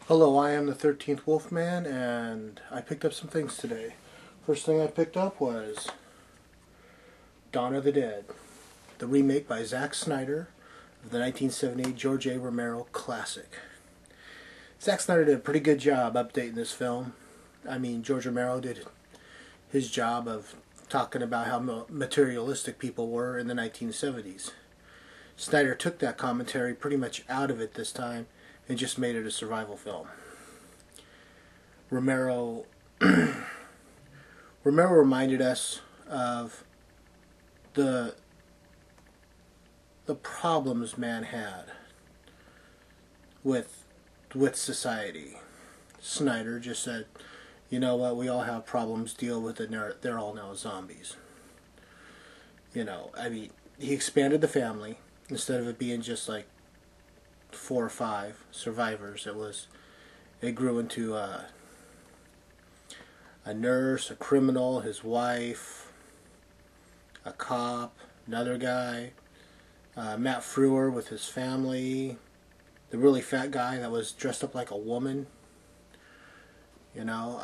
Hello, I am the 13th Wolfman, and I picked up some things today. First thing I picked up was Dawn of the Dead, the remake by Zack Snyder of the 1978 George A. Romero classic. Zack Snyder did a pretty good job updating this film. I mean, George Romero did his job of talking about how materialistic people were in the 1970s. Snyder took that commentary pretty much out of it this time and just made it a survival film. Romero reminded us of the problems man had with society. Snyder just said, you know what, we all have problems, deal with it, and they're all now zombies. You know, I mean, he expanded the family. Instead of it being just like 4 or 5 survivors, it grew into a nurse, a criminal, his wife, a cop, another guy, Matt Frewer with his family, the really fat guy that was dressed up like a woman. You know,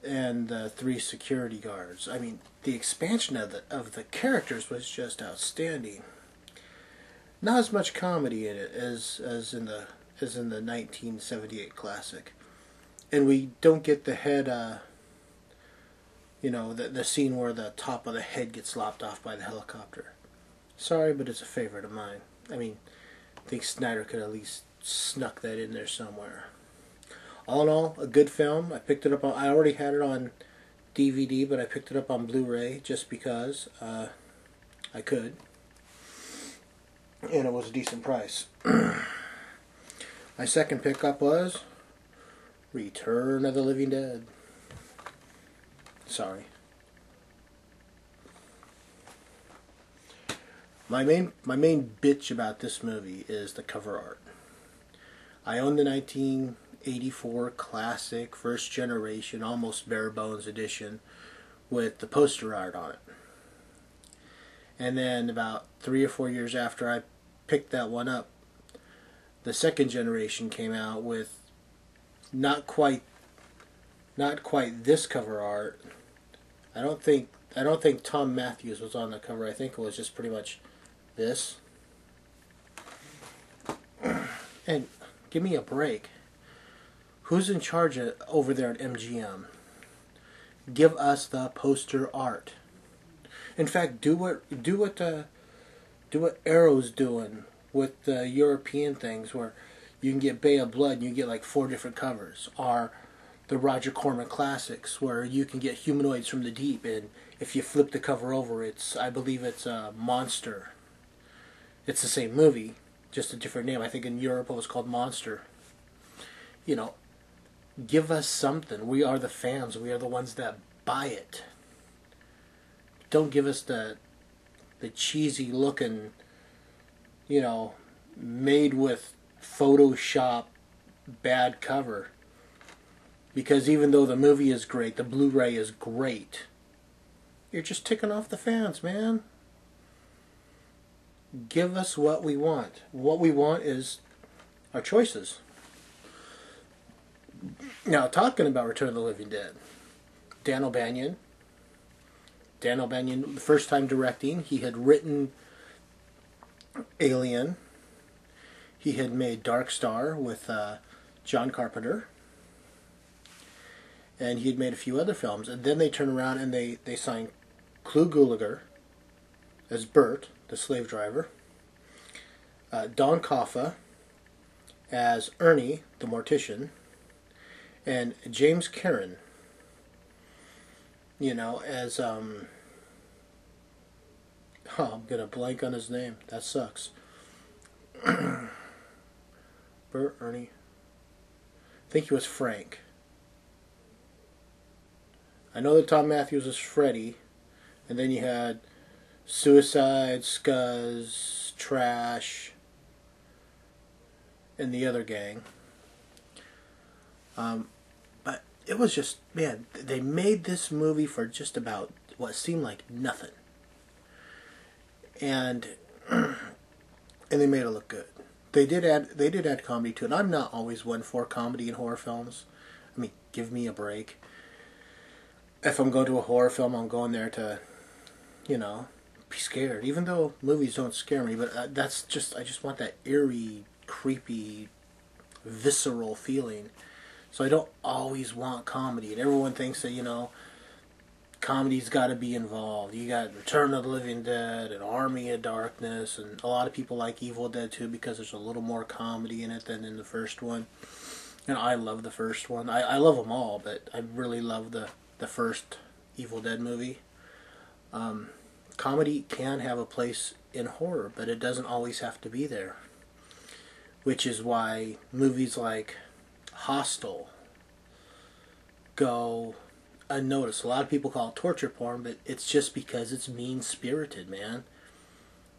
and the 3 security guards. I mean, the expansion of the characters was just outstanding. Not as much comedy in it as in the 1978 classic, and we don't get the head. You know, the scene where the top of the head gets lopped off by the helicopter. Sorry, but it's a favorite of mine. I mean, I think Snyder could at least snuck that in there somewhere. All in all, a good film. I picked it up on, I already had it on DVD, but I picked it up on Blu-ray just because I could. And it was a decent price. My second pickup was Return of the Living Dead. Sorry. My main bitch about this movie is the cover art. I own the 1984 classic, first generation, almost bare bones edition with the poster art on it. And then about 3 or 4 years after I picked that one up, the second generation came out with not quite this cover art. I don't think Tom Matthews was on the cover. I think it was just pretty much this. And give me a break. Who's in charge over there at MGM? Give us the poster art. In fact, do what Arrow's doing with the European things, where you can get Bay of Blood and you get like 4 different covers, or the Roger Corman classics, where you can get Humanoids from the Deep, and if you flip the cover over, I believe it's a Monster. It's the same movie, just a different name. I think in Europe it was called Monster. You know, give us something. We are the fans. We are the ones that buy it. Don't give us the cheesy looking, you know, made with Photoshop bad cover. Because even though the movie is great, the Blu-ray is great, you're just ticking off the fans, man. Give us what we want. What we want is our choices. Now, talking about Return of the Living Dead, Dan O'Bannon, the first time directing, he had written Alien. He had made Dark Star with John Carpenter. And he had made a few other films. And then they turned around and they signed Clu Gulager as Bert, the slave driver. Don Coffa as Ernie, the mortician. And James Karen, you know, as I'm gonna blank on his name. That sucks. Bert, Ernie. I think he was Frank. I know that Tom Matthews was Freddy, and then you had Suicide, Scuzz, Trash, and the other gang. But it was just, man, they made this movie for just about what seemed like nothing. And they made it look good. they did add comedy to it. And I'm not always one for comedy in horror films. I mean, give me a break. If I'm going to a horror film, I'm going there to, you know, be scared. Even though movies don't scare me, but I just want that eerie, creepy, visceral feeling. So I don't always want comedy. And everyone thinks that, comedy's got to be involved. You got Return of the Living Dead and Army of Darkness, and a lot of people like Evil Dead too because there's a little more comedy in it than in the first one. And I love the first one. I love them all, but I really love the first Evil Dead movie. Comedy can have a place in horror, but it doesn't always have to be there. Which is why movies like Hostel go unnoticed. A lot of people call it torture porn, but it's just because it's mean-spirited, man.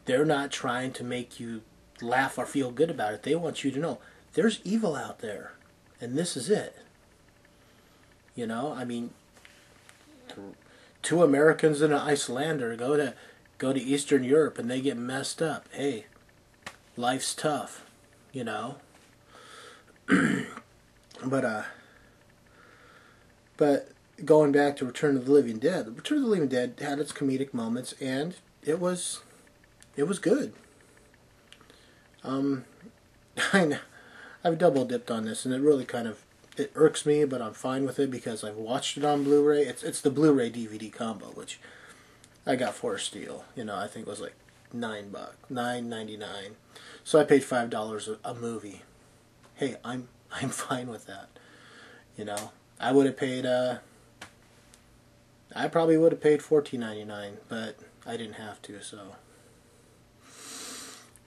They're not trying to make you laugh or feel good about it. They want you to know there's evil out there, and this is it. I mean, two Americans and an Icelander go to Eastern Europe and they get messed up. Hey, life's tough, but going back to Return of the Living Dead, Return of the Living Dead had its comedic moments, and it was good. I know, I've double dipped on this, and it really it irks me, but I'm fine with it because I've watched it on Blu-ray. It's the Blu-ray DVD combo, which I got for a steal. I think it was like $9.99. So I paid $5 a movie. Hey, I'm fine with that. I would have paid I probably would have paid $14.99, but I didn't have to, so.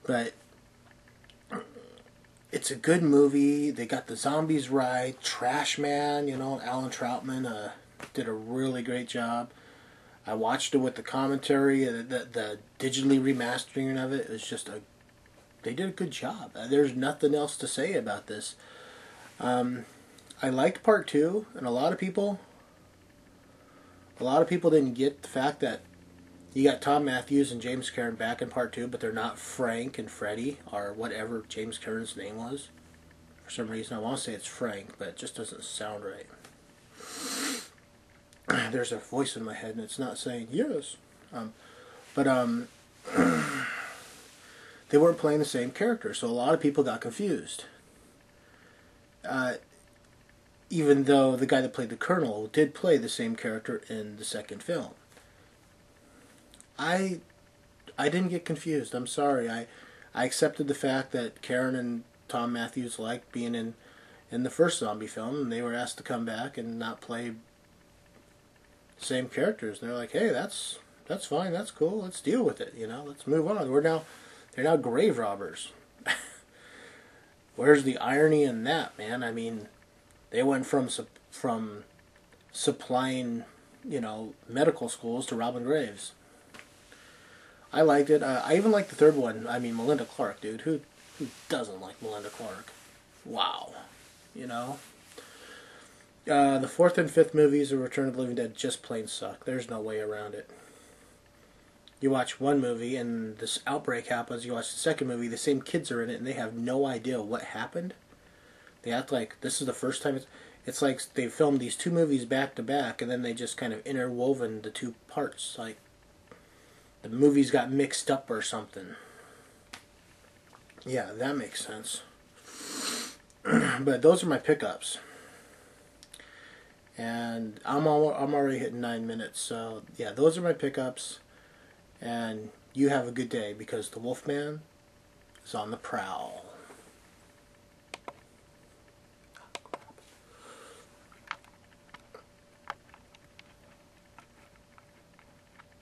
But it's a good movie. They got the zombies right. Trash Man, Alan Troutman did a really great job. I watched it with the commentary, the digitally remastering of it. It's just they did a good job. There's nothing else to say about this. I liked part 2, and a lot of people didn't get the fact that you got Tom Matthews and James Karen back in part 2, but they're not Frank and Freddie, or whatever James Karen's name was. For some reason, I want to say it's Frank, but it just doesn't sound right. There's a voice in my head, and it's not saying yes. They weren't playing the same character, so a lot of people got confused. Even though the guy that played the Colonel did play the same character in the second film. I didn't get confused. I'm sorry. I accepted the fact that Karen and Tom Matthews liked being in the first zombie film, and they were asked to come back and not play the same characters. And they're like, hey, that's fine, that's cool, let's deal with it, let's move on. They're now grave robbers. Where's the irony in that, man? I mean, they went from supplying, medical schools to robbing graves. I liked it. I even liked the third one. I mean, Melinda Clarke, dude. Who doesn't like Melinda Clarke? Wow. The fourth and fifth movies of Return of the Living Dead just plain suck. There's no way around it. You watch one movie and this outbreak happens. You watch the second movie, the same kids are in it, and they have no idea what happened. They act like this is the first time. It's like they filmed these two movies back to back, and then they just kind of interwoven the two parts. Like the movies got mixed up or something. Yeah, that makes sense. But those are my pickups, and I'm already hitting 9 minutes. So yeah, those are my pickups, and you have a good day because the Wolfman is on the prowl.